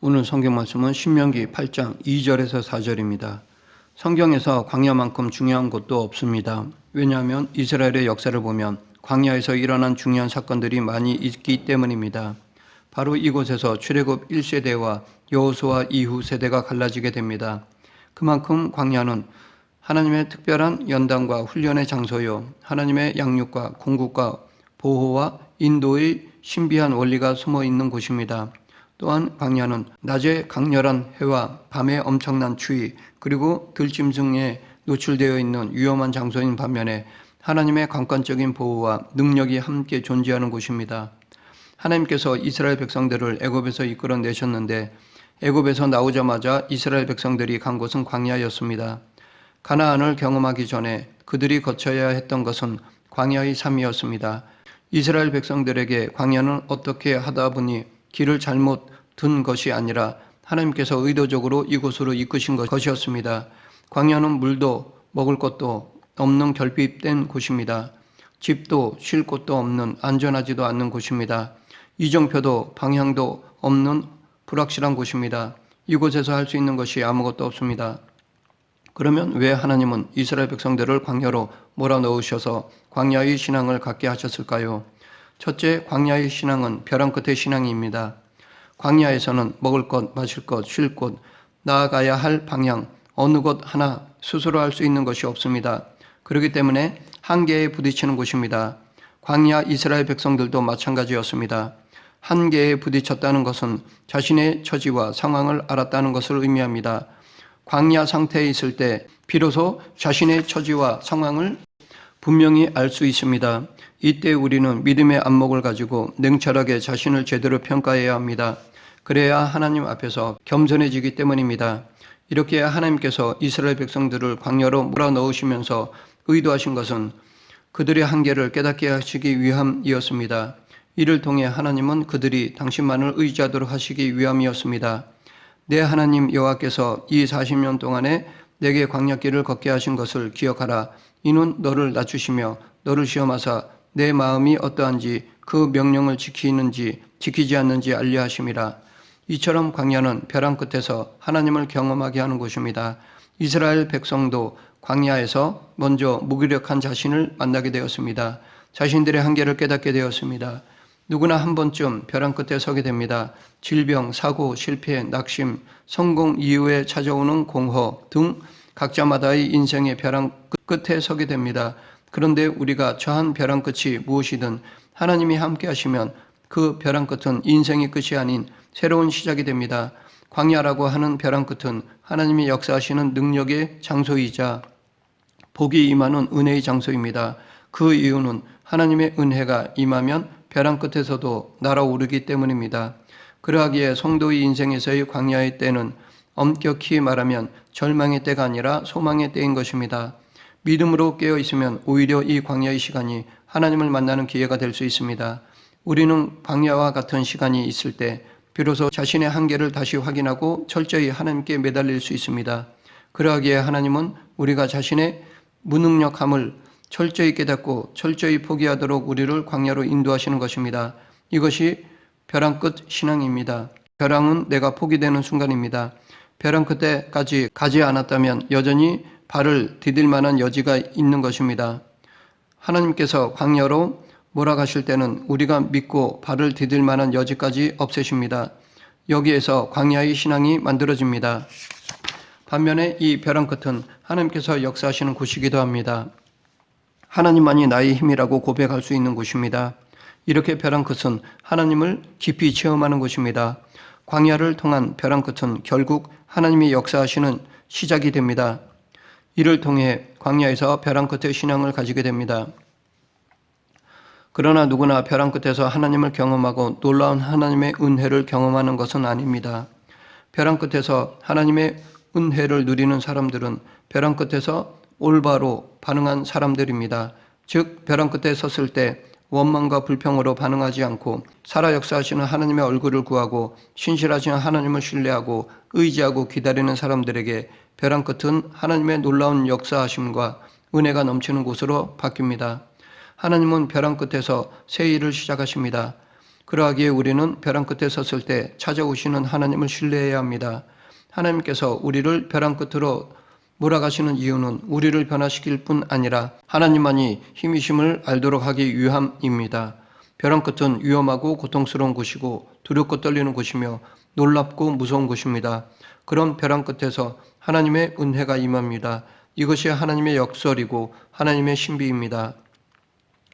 오늘 성경 말씀은 신명기 8장 2절에서 4절입니다. 성경에서 광야만큼 중요한 곳도 없습니다. 왜냐하면 이스라엘의 역사를 보면 광야에서 일어난 중요한 사건들이 많이 있기 때문입니다. 바로 이곳에서 출애굽 1세대와 여호수아 이후 세대가 갈라지게 됩니다. 그만큼 광야는 하나님의 특별한 연단과 훈련의 장소요, 하나님의 양육과 공급과 보호와 인도의 신비한 원리가 숨어 있는 곳입니다. 또한 광야는 낮에 강렬한 해와 밤에 엄청난 추위, 그리고 들짐승에 노출되어 있는 위험한 장소인 반면에 하나님의 강권적인 보호와 능력이 함께 존재하는 곳입니다. 하나님께서 이스라엘 백성들을 애굽에서 이끌어내셨는데 애굽에서 나오자마자 이스라엘 백성들이 간 곳은 광야였습니다. 가나안을 경험하기 전에 그들이 거쳐야 했던 것은 광야의 삶이었습니다. 이스라엘 백성들에게 광야는 어떻게 하다 보니 길을 잘못 든 것이 아니라 하나님께서 의도적으로 이곳으로 이끄신 것이었습니다. 광야는 물도 먹을 것도 없는 결핍된 곳입니다. 집도 쉴 곳도 없는 안전하지도 않는 곳입니다. 이정표도 방향도 없는 불확실한 곳입니다. 이곳에서 할 수 있는 것이 아무것도 없습니다. 그러면 왜 하나님은 이스라엘 백성들을 광야로 몰아넣으셔서 광야의 신앙을 갖게 하셨을까요? 첫째, 광야의 신앙은 벼랑 끝의 신앙입니다. 광야에서는 먹을 것, 마실 것, 쉴 곳, 나아가야 할 방향, 어느 것 하나 스스로 할 수 있는 것이 없습니다. 그렇기 때문에 한계에 부딪히는 곳입니다. 광야 이스라엘 백성들도 마찬가지였습니다. 한계에 부딪혔다는 것은 자신의 처지와 상황을 알았다는 것을 의미합니다. 광야 상태에 있을 때 비로소 자신의 처지와 상황을 분명히 알 수 있습니다. 이때 우리는 믿음의 안목을 가지고 냉철하게 자신을 제대로 평가해야 합니다. 그래야 하나님 앞에서 겸손해지기 때문입니다. 이렇게 하나님께서 이스라엘 백성들을 광야로 몰아넣으시면서 의도하신 것은 그들의 한계를 깨닫게 하시기 위함이었습니다. 이를 통해 하나님은 그들이 당신만을 의지하도록 하시기 위함이었습니다. 내 하나님 여호와께서 이 40년 동안에 내게 광야길을 걷게 하신 것을 기억하라. 이는 너를 낮추시며 너를 시험하사 내 마음이 어떠한지 그 명령을 지키는지 지키지 않는지 알려 하심이라. 이처럼 광야는 벼랑 끝에서 하나님을 경험하게 하는 곳입니다. 이스라엘 백성도 광야에서 먼저 무기력한 자신을 만나게 되었습니다. 자신들의 한계를 깨닫게 되었습니다. 누구나 한 번쯤 벼랑 끝에 서게 됩니다. 질병, 사고, 실패, 낙심, 성공 이후에 찾아오는 공허 등 각자마다의 인생의 벼랑 끝에 서게 됩니다. 그런데 우리가 처한 벼랑 끝이 무엇이든 하나님이 함께 하시면 그 벼랑 끝은 인생의 끝이 아닌 새로운 시작이 됩니다. 광야라고 하는 벼랑 끝은 하나님이 역사하시는 능력의 장소이자 복이 임하는 은혜의 장소입니다. 그 이유는 하나님의 은혜가 임하면 벼랑 끝에서도 날아오르기 때문입니다. 그러하기에 성도의 인생에서의 광야의 때는 엄격히 말하면 절망의 때가 아니라 소망의 때인 것입니다. 믿음으로 깨어 있으면 오히려 이 광야의 시간이 하나님을 만나는 기회가 될 수 있습니다. 우리는 광야와 같은 시간이 있을 때 비로소 자신의 한계를 다시 확인하고 철저히 하나님께 매달릴 수 있습니다. 그러하기에 하나님은 우리가 자신의 무능력함을 철저히 깨닫고 철저히 포기하도록 우리를 광야로 인도하시는 것입니다. 이것이 벼랑 끝 신앙입니다. 벼랑은 내가 포기되는 순간입니다. 벼랑 끝에까지 가지 않았다면 여전히 발을 디딜 만한 여지가 있는 것입니다. 하나님께서 광야로 몰아가실 때는 우리가 믿고 발을 디딜 만한 여지까지 없애십니다. 여기에서 광야의 신앙이 만들어집니다. 반면에 이 벼랑 끝은 하나님께서 역사하시는 곳이기도 합니다. 하나님만이 나의 힘이라고 고백할 수 있는 곳입니다. 이렇게 벼랑 끝은 하나님을 깊이 체험하는 곳입니다. 광야를 통한 벼랑 끝은 결국 하나님이 역사하시는 시작이 됩니다. 이를 통해 광야에서 벼랑 끝의 신앙을 가지게 됩니다. 그러나 누구나 벼랑 끝에서 하나님을 경험하고 놀라운 하나님의 은혜를 경험하는 것은 아닙니다. 벼랑 끝에서 하나님의 은혜를 누리는 사람들은 벼랑 끝에서 올바로 반응한 사람들입니다. 즉 벼랑 끝에 섰을 때 원망과 불평으로 반응하지 않고 살아 역사하시는 하나님의 얼굴을 구하고 신실하신 하나님을 신뢰하고 의지하고 기다리는 사람들에게 벼랑 끝은 하나님의 놀라운 역사하심과 은혜가 넘치는 곳으로 바뀝니다. 하나님은 벼랑 끝에서 새 일을 시작하십니다. 그러하기에 우리는 벼랑 끝에 섰을 때 찾아오시는 하나님을 신뢰해야 합니다. 하나님께서 우리를 벼랑 끝으로 몰아가시는 이유는 우리를 변화시킬 뿐 아니라 하나님만이 힘이심을 알도록 하기 위함입니다. 벼랑 끝은 위험하고 고통스러운 곳이고 두렵고 떨리는 곳이며 놀랍고 무서운 곳입니다. 그런 벼랑 끝에서 하나님의 은혜가 임합니다. 이것이 하나님의 역설이고 하나님의 신비입니다.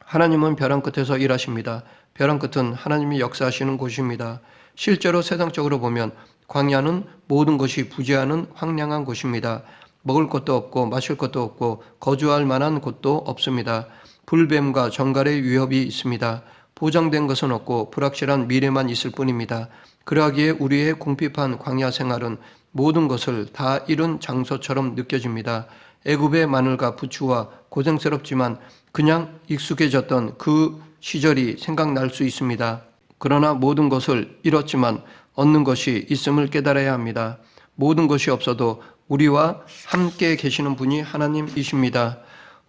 하나님은 벼랑 끝에서 일하십니다. 벼랑 끝은 하나님이 역사하시는 곳입니다. 실제로 세상적으로 보면 광야는 모든 것이 부재하는 황량한 곳입니다. 먹을 것도 없고 마실 것도 없고 거주할 만한 곳도 없습니다. 불뱀과 정갈의 위협이 있습니다. 보장된 것은 없고 불확실한 미래만 있을 뿐입니다. 그러하기에 우리의 궁핍한 광야 생활은 모든 것을 다 잃은 장소처럼 느껴집니다. 애굽의 마늘과 부추와 고생스럽지만 그냥 익숙해졌던 그 시절이 생각날 수 있습니다. 그러나 모든 것을 잃었지만 얻는 것이 있음을 깨달아야 합니다. 모든 것이 없어도 우리와 함께 계시는 분이 하나님이십니다.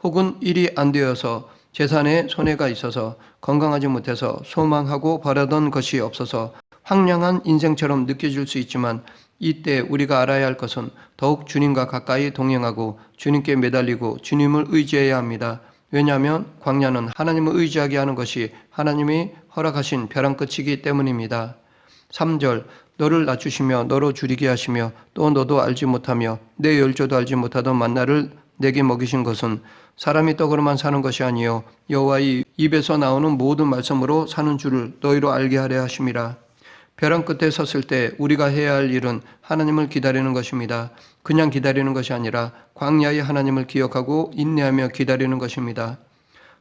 혹은 일이 안 되어서 재산에 손해가 있어서 건강하지 못해서 소망하고 바라던 것이 없어서 황량한 인생처럼 느껴질 수 있지만 이때 우리가 알아야 할 것은 더욱 주님과 가까이 동행하고 주님께 매달리고 주님을 의지해야 합니다. 왜냐하면 광야는 하나님을 의지하게 하는 것이 하나님이 허락하신 벼랑 끝이기 때문입니다. 3절 너를 낮추시며 너로 줄이게 하시며 또 너도 알지 못하며 내 열조도 알지 못하던 만나를 내게 먹이신 것은 사람이 떡으로만 사는 것이 아니요 여호와의 입에서 나오는 모든 말씀으로 사는 줄을 너희로 알게 하려 하심이라. 벼랑 끝에 섰을 때 우리가 해야 할 일은 하나님을 기다리는 것입니다. 그냥 기다리는 것이 아니라 광야의 하나님을 기억하고 인내하며 기다리는 것입니다.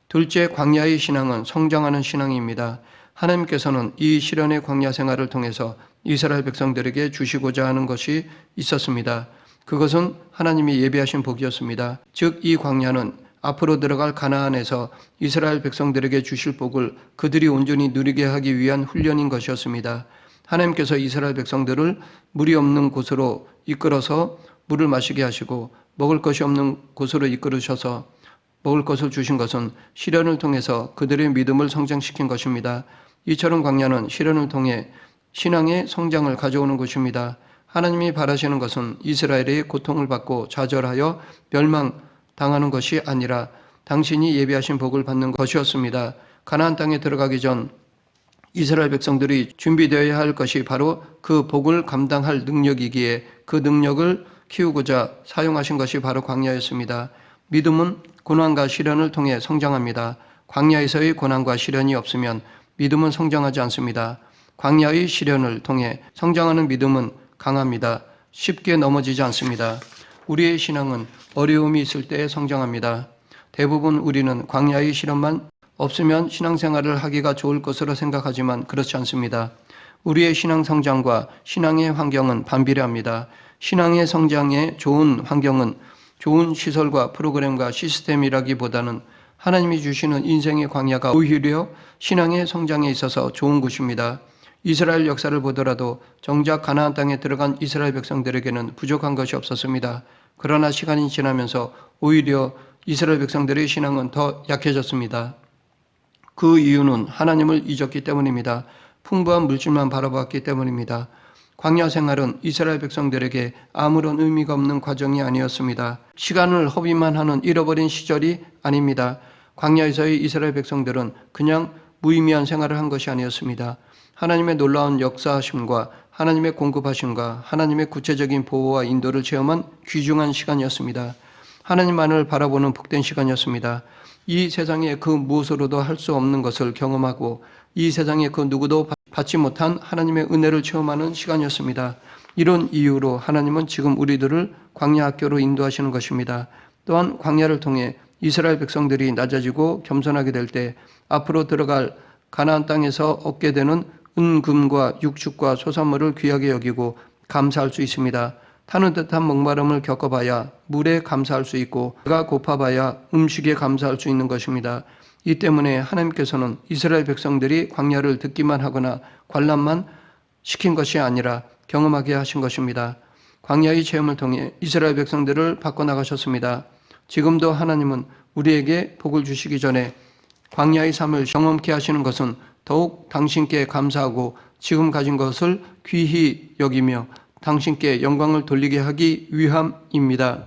둘째, 광야의 신앙은 성장하는 신앙입니다. 하나님께서는 이 시련의 광야 생활을 통해서 이스라엘 백성들에게 주시고자 하는 것이 있었습니다. 그것은 하나님이 예비하신 복이었습니다. 즉 이 광야는 앞으로 들어갈 가나안에서 이스라엘 백성들에게 주실 복을 그들이 온전히 누리게 하기 위한 훈련인 것이었습니다. 하나님께서 이스라엘 백성들을 물이 없는 곳으로 이끌어서 물을 마시게 하시고 먹을 것이 없는 곳으로 이끌으셔서 먹을 것을 주신 것은 시련을 통해서 그들의 믿음을 성장시킨 것입니다. 이처럼 광야는 시련을 통해 신앙의 성장을 가져오는 것입니다. 하나님이 바라시는 것은 이스라엘의 고통을 받고 좌절하여 멸망당하는 것이 아니라 당신이 예비하신 복을 받는 것이었습니다. 가나안 땅에 들어가기 전 이스라엘 백성들이 준비되어야 할 것이 바로 그 복을 감당할 능력이기에 그 능력을 키우고자 사용하신 것이 바로 광야였습니다. 믿음은 고난과 시련을 통해 성장합니다. 광야에서의 고난과 시련이 없으면 믿음은 성장하지 않습니다. 광야의 시련을 통해 성장하는 믿음은 강합니다. 쉽게 넘어지지 않습니다. 우리의 신앙은 어려움이 있을 때 성장합니다. 대부분 우리는 광야의 시련만 없으면 신앙생활을 하기가 좋을 것으로 생각하지만 그렇지 않습니다. 우리의 신앙 성장과 신앙의 환경은 반비례합니다. 신앙의 성장에 좋은 환경은 좋은 시설과 프로그램과 시스템이라기보다는 하나님이 주시는 인생의 광야가 오히려 신앙의 성장에 있어서 좋은 곳입니다. 이스라엘 역사를 보더라도 정작 가나안 땅에 들어간 이스라엘 백성들에게는 부족한 것이 없었습니다. 그러나 시간이 지나면서 오히려 이스라엘 백성들의 신앙은 더 약해졌습니다. 그 이유는 하나님을 잊었기 때문입니다. 풍부한 물질만 바라보았기 때문입니다. 광야 생활은 이스라엘 백성들에게 아무런 의미가 없는 과정이 아니었습니다. 시간을 허비만 하는 잃어버린 시절이 아닙니다. 광야에서의 이스라엘 백성들은 그냥 무의미한 생활을 한 것이 아니었습니다. 하나님의 놀라운 역사하심과 하나님의 공급하심과 하나님의 구체적인 보호와 인도를 체험한 귀중한 시간이었습니다. 하나님만을 바라보는 복된 시간이었습니다. 이 세상에 그 무엇으로도 할 수 없는 것을 경험하고 이 세상에 그 누구도 받지 못한 하나님의 은혜를 체험하는 시간이었습니다. 이런 이유로 하나님은 지금 우리들을 광야 학교로 인도하시는 것입니다. 또한 광야를 통해 이스라엘 백성들이 낮아지고 겸손하게 될 때 앞으로 들어갈 가나안 땅에서 얻게 되는 은금과 육축과 소산물을 귀하게 여기고 감사할 수 있습니다. 타는 듯한 목마름을 겪어봐야 물에 감사할 수 있고 배가 고파봐야 음식에 감사할 수 있는 것입니다. 이 때문에 하나님께서는 이스라엘 백성들이 광야를 듣기만 하거나 관람만 시킨 것이 아니라 경험하게 하신 것입니다. 광야의 체험을 통해 이스라엘 백성들을 바꿔나가셨습니다. 지금도 하나님은 우리에게 복을 주시기 전에 광야의 삶을 경험케 하시는 것은 더욱 당신께 감사하고 지금 가진 것을 귀히 여기며 당신께 영광을 돌리게 하기 위함입니다.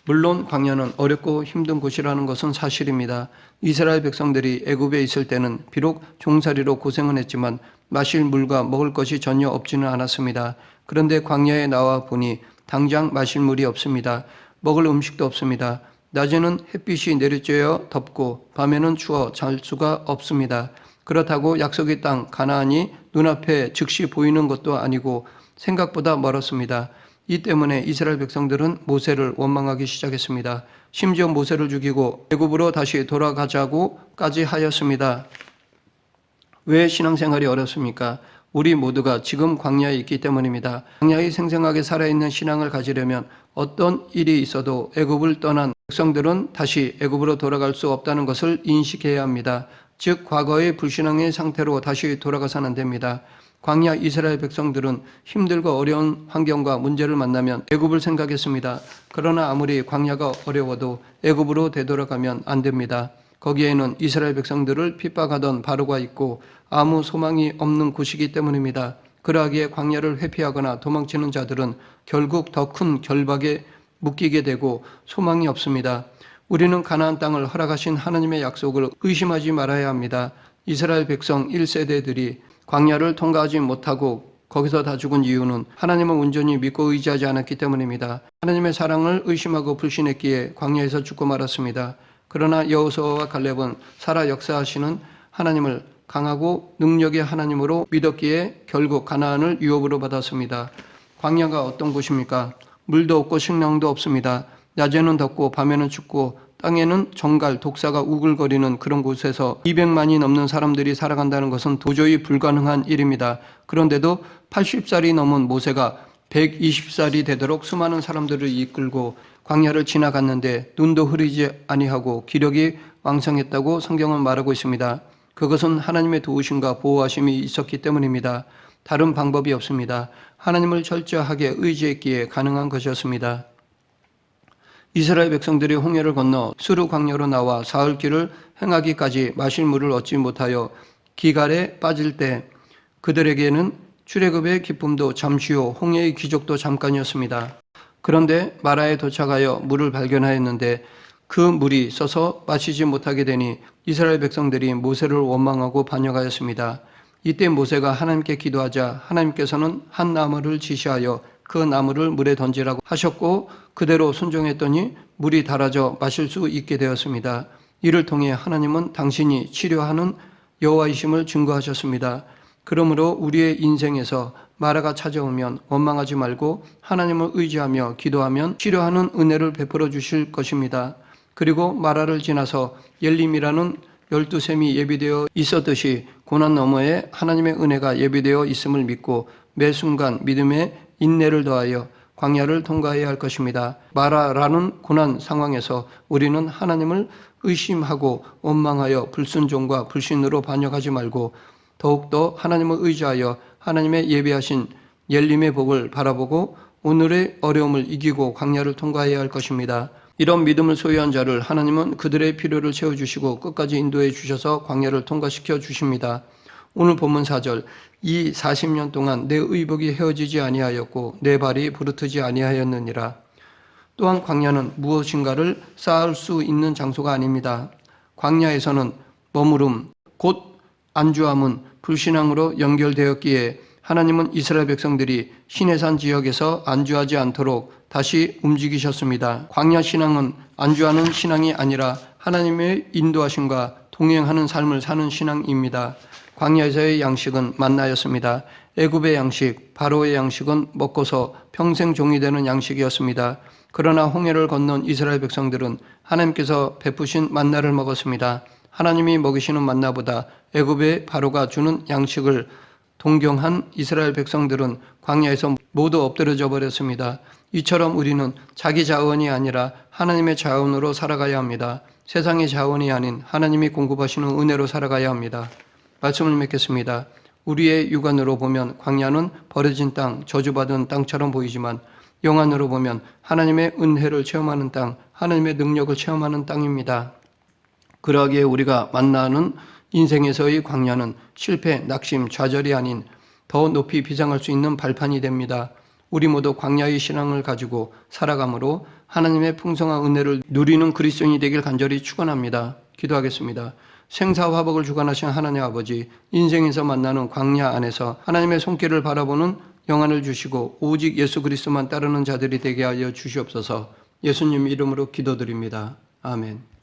물론 광야는 어렵고 힘든 곳이라는 것은 사실입니다. 이스라엘 백성들이 애굽에 있을 때는 비록 종살이로 고생은 했지만 마실 물과 먹을 것이 전혀 없지는 않았습니다. 그런데 광야에 나와 보니 당장 마실 물이 없습니다. 먹을 음식도 없습니다. 낮에는 햇빛이 내리쬐어 덥고 밤에는 추워 잘 수가 없습니다. 그렇다고 약속의 땅 가나안이 눈앞에 즉시 보이는 것도 아니고 생각보다 멀었습니다. 이 때문에 이스라엘 백성들은 모세를 원망하기 시작했습니다. 심지어 모세를 죽이고 애굽으로 다시 돌아가자고까지 하였습니다. 왜 신앙생활이 어렵습니까? 우리 모두가 지금 광야에 있기 때문입니다. 광야에 생생하게 살아있는 신앙을 가지려면 어떤 일이 있어도 애굽을 떠난 백성들은 다시 애굽으로 돌아갈 수 없다는 것을 인식해야 합니다. 즉 과거의 불신앙의 상태로 다시 돌아가서는 안 됩니다. 광야 이스라엘 백성들은 힘들고 어려운 환경과 문제를 만나면 애굽을 생각했습니다. 그러나 아무리 광야가 어려워도 애굽으로 되돌아가면 안 됩니다. 거기에는 이스라엘 백성들을 핍박하던 바로가 있고 아무 소망이 없는 곳이기 때문입니다. 그러하기에 광야를 회피하거나 도망치는 자들은 결국 더 큰 결박에 묶이게 되고 소망이 없습니다. 우리는 가나안 땅을 허락하신 하나님의 약속을 의심하지 말아야 합니다. 이스라엘 백성 1세대들이 광야를 통과하지 못하고 거기서 다 죽은 이유는 하나님을 온전히 믿고 의지하지 않았기 때문입니다. 하나님의 사랑을 의심하고 불신했기에 광야에서 죽고 말았습니다. 그러나 여호수아와 갈렙은 살아 역사하시는 하나님을 강하고 능력의 하나님으로 믿었기에 결국 가나안을 유업으로 받았습니다. 광야가 어떤 곳입니까? 물도 없고 식량도 없습니다. 낮에는 덥고 밤에는 춥고 땅에는 정갈, 독사가 우글거리는 그런 곳에서 200만이 넘는 사람들이 살아간다는 것은 도저히 불가능한 일입니다. 그런데도 80살이 넘은 모세가 120살이 되도록 수많은 사람들을 이끌고 광야를 지나갔는데 눈도 흐리지 아니하고 기력이 왕성했다고 성경은 말하고 있습니다. 그것은 하나님의 도우심과 보호하심이 있었기 때문입니다. 다른 방법이 없습니다. 하나님을 철저하게 의지했기에 가능한 것이었습니다. 이스라엘 백성들이 홍해를 건너 수르 광야로 나와 사흘 길을 행하기까지 마실 물을 얻지 못하여 기갈에 빠질 때 그들에게는 출애굽의 기쁨도 잠시요 홍해의 기적도 잠깐이었습니다. 그런데 마라에 도착하여 물을 발견하였는데 그 물이 써서 마시지 못하게 되니 이스라엘 백성들이 모세를 원망하고 반역하였습니다. 이때 모세가 하나님께 기도하자 하나님께서는 한 나무를 지시하여 그 나무를 물에 던지라고 하셨고 그대로 순종했더니 물이 닳아져 마실 수 있게 되었습니다. 이를 통해 하나님은 당신이 치료하는 여호와이심을 증거하셨습니다. 그러므로 우리의 인생에서 마라가 찾아오면 원망하지 말고 하나님을 의지하며 기도하면 치료하는 은혜를 베풀어 주실 것입니다. 그리고 마라를 지나서 엘림이라는 12샘이 예비되어 있었듯이 고난 너머에 하나님의 은혜가 예비되어 있음을 믿고 매 순간 믿음에 인내를 더하여 광야를 통과해야 할 것입니다. 마라라는 고난 상황에서 우리는 하나님을 의심하고 원망하여 불순종과 불신으로 반역하지 말고 더욱더 하나님을 의지하여 하나님의 예비하신 엘림의 복을 바라보고 오늘의 어려움을 이기고 광야를 통과해야 할 것입니다. 이런 믿음을 소유한 자를 하나님은 그들의 필요를 채워주시고 끝까지 인도해 주셔서 광야를 통과시켜 주십니다. 오늘 본문 4절 이 40년 동안 내 의복이 헤어지지 아니하였고 내 발이 부르트지 아니하였느니라. 또한 광야는 무엇인가를 쌓을 수 있는 장소가 아닙니다. 광야에서는 머무름, 곧 안주함은 불신앙으로 연결되었기에 하나님은 이스라엘 백성들이 시내산 지역에서 안주하지 않도록 다시 움직이셨습니다. 광야 신앙은 안주하는 신앙이 아니라 하나님의 인도하심과 동행하는 삶을 사는 신앙입니다. 광야에서의 양식은 만나였습니다. 애굽의 양식, 바로의 양식은 먹고서 평생 종이 되는 양식이었습니다. 그러나 홍해를 건넌 이스라엘 백성들은 하나님께서 베푸신 만나를 먹었습니다. 하나님이 먹이시는 만나보다 애굽의 바로가 주는 양식을 동경한 이스라엘 백성들은 광야에서 모두 엎드려져 버렸습니다. 이처럼 우리는 자기 자원이 아니라 하나님의 자원으로 살아가야 합니다. 세상의 자원이 아닌 하나님이 공급하시는 은혜로 살아가야 합니다. 말씀을 맺겠습니다. 우리의 육안으로 보면 광야는 버려진 땅, 저주받은 땅처럼 보이지만 영안으로 보면 하나님의 은혜를 체험하는 땅, 하나님의 능력을 체험하는 땅입니다. 그러기에 우리가 만나는 인생에서의 광야는 실패, 낙심, 좌절이 아닌 더 높이 비상할 수 있는 발판이 됩니다. 우리 모두 광야의 신앙을 가지고 살아감으로 하나님의 풍성한 은혜를 누리는 그리스도인이 되길 간절히 축원합니다. 기도하겠습니다. 생사화복을 주관하신 하나님 아버지, 인생에서 만나는 광야 안에서 하나님의 손길을 바라보는 영안을 주시고 오직 예수 그리스도만 따르는 자들이 되게 하여 주시옵소서. 예수님 이름으로 기도드립니다. 아멘.